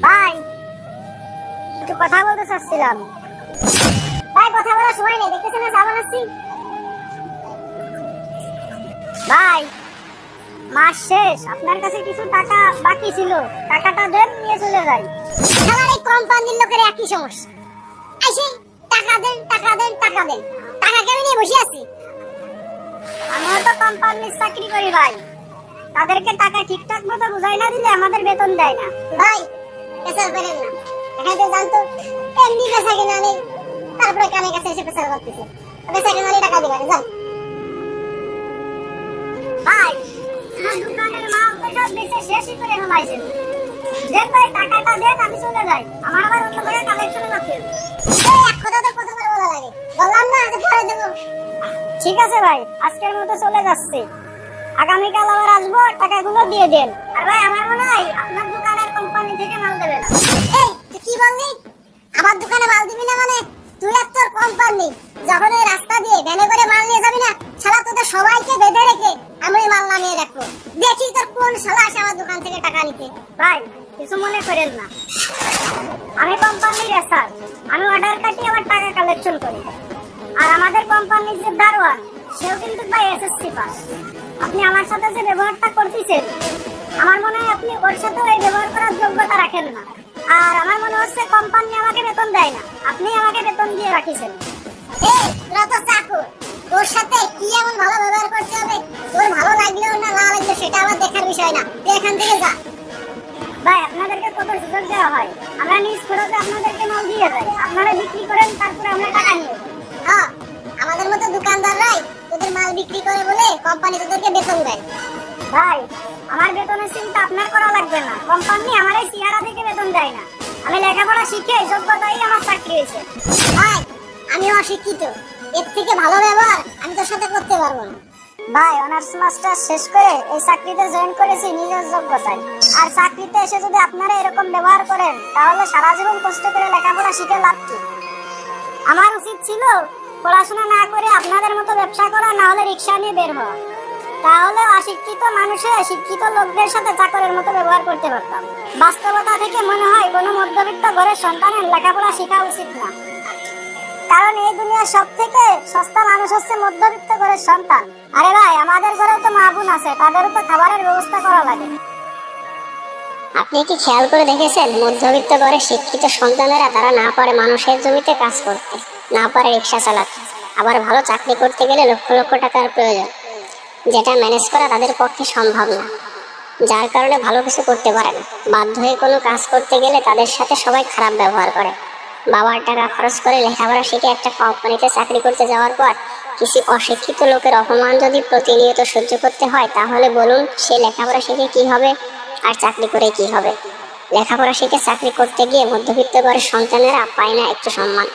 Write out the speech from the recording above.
ভাই একটু কথা বলতে চাচ্ছিলাম। ভাই কথা বলার সময় নেই, দেখতেছেন না চা বানাচ্ছি। ভাই মাস শেষ, আপনার কাছে কিছু টাকা বাকি ছিল, টাকাটা দেন, নিয়ে চলে যাই। আমার এই কোম্পানির লোকের একই সমস্যা, এসে টাকা দেন টাকা দেন টাকা দেন, টাকা কেন নিয়ে বসে আছি। আমরা তো কোম্পানির চাকরি করি ভাই, তাদেরকে টাকা ঠিকঠাক মতো বুঝাই না দিলে আমাদের বেতন দেয় না। ভাই পেশাল করেন না, এখানে জানতো এমনি পেশা কিনা নেই, তারপরে কানে কাছে এসে পেশাল করতেছে, পেশা কিনা টাকা দিবেন যান। ভাই আমার দোকানের মাল তো সব বেচে শেষই করে ফেলাইছেন, দেন ভাই টাকাটা দেন, আমি চলে যাই, আমার আবার অন্য জায়গায় কালেকশন করতে। এই এক কথা তো কতবার বলা লাগে, বললাম না যে পরে দেব। ঠিক আছে ভাই, আজকের মতো চলে যাচ্ছে, আগামীকাল আবার আসবো, টাকাগুলো দিয়ে দেন। আর ভাই আমার মনে হয় আপনার দোকানের কোম্পানি থেকে মাল দেবে না। এই তুই কি বললি, আমার দোকানে মাল দিবি না মানে? তুই আর তোর কোম্পানি যখন ওই রাস্তা দিয়ে ভ্যানে করে মাল নিয়ে যাবি না, শালা তোদের সবাইকে বেঁধে রেখে আমি মাল নামিয়ে রাখবো, দেখি তোর কোন শালা আসে আমার দোকান থেকে টাকা নিতে। ভাই কিছু মনে করেন না, আমি কোম্পানির রেসার, আমি অর্ডার কাটি আবার টাকা কালেকশন করি। আর আমাদের কোম্পানির যে দারোয়ান, সেও কিন্তু ভাই এসএসসি পাস। আপনি আমার সাথে যে ব্যবহারটা করতেছেন, আমার মনে হয় আপনি ওর সাথে এই ব্যবহার করার যোগ্যতা রাখেন না। আর আমার মনে হচ্ছে কোম্পানি আমাকে বেতন দেয় না, আপনি আমাকে বেতন দিয়ে রাখিছেন। এই তোরা তো চাকর, তোর সাথে কি এমন ভালো ব্যবহার করতে হবে, তোর ভালো লাগলেও না না লাগলে সেটা আমার দেখার বিষয় না, তুই এখান থেকে যা। ভাই আপনাদেরকে কত সুযোগ দেওয়া হয়, আমরা নিজ খরচে আপনাদেরকে মাল দিয়ে যাই, আপনারা বিক্রি করেন, তারপরে আমরা টাকা নিয়ে। হ্যাঁ আমাদের মতো দোকানদাররাই তোদের মাল বিক্রি করে বলে কোম্পানি তোদেরকে বেতন দেয়। ভাই আমার বেতনের চিন্তা আপনার করা লাগবে না, কোম্পানি আমার এই চেহারা থেকে বেতন দেয় না, আমি লেখাপড়া শিখে যোগ্যতাই আমার চাকরি হয়েছে। ভাই আমি অশিক্ষিত, এর থেকে ভালো ব্যবহার আমি তোর সাথে করতে পারবো না। ভাই অনার্স মাস্টার শেষ করে এই চাকরিতে জয়েন করেছি নিজের যোগ্যতায়, আর চাকরিতে এসে যদি আপনারা এরকম ব্যবহার করেন, তাহলে সারা জীবন কষ্ট করে লেখাপড়া শিখে লাভ কি? আমার উচিত ছিল পড়াশোনা না করে আপনাদের মতো ব্যবসা করা, না হলে রিক্সা নিয়ে বের হওয়া, তাহলে অশিক্ষিত মানুষে শিক্ষিত লোকদের সাথে চাকরের মতো ব্যবহার করতে পারতাম। বাস্তবতা থেকে মনে হয় কোনো মধ্যবিত্ত ঘরের সন্তানের লেখাপড়া শেখা উচিত না, কারণ এই দুনিয়ার সব থেকে সস্তা মানুষ হচ্ছে মধ্যবিত্ত ঘরের সন্তান। আরে ভাই আমাদের ঘরেও তো মা বোন আছে, তাদেরও তো খাবারের ব্যবস্থা করা লাগে। আপনি কি খেয়াল করে দেখেছেন, মধ্যবিত্ত ঘরের শিক্ষিত সন্তানেরা তারা না পারে মানুষের জমিতে কাজ করতে, না পারে রিক্সা চালাতে, আবার ভালো চাকরি করতে গেলে লক্ষ লক্ষ টাকার প্রয়োজন, যেটা ম্যানেজ করা তাদের পক্ষে সম্ভব না, যার কারণে ভালো কিছু করতে পারে না। বাধ্য হয়ে কোনো কাজ করতে গেলে তাদের সাথে সবাই খারাপ ব্যবহার করে। বাবার টাকা খরচ করে লেখাপড়া শিখে একটা কোম্পানিতে চাকরি করতে যাওয়ার পর কিছু অশিক্ষিত লোকের অপমান যদি প্রতিনিয়ত সহ্য করতে হয়, তাহলে বলুন সে লেখাপড়া শিখে কি হবে আর চাকরি করে কি হবে? লেখাপড়া শিখে চাকরি করতে গিয়ে মধ্যবিত্ত ঘরের সন্তানেরা পায় না একটু সম্মান।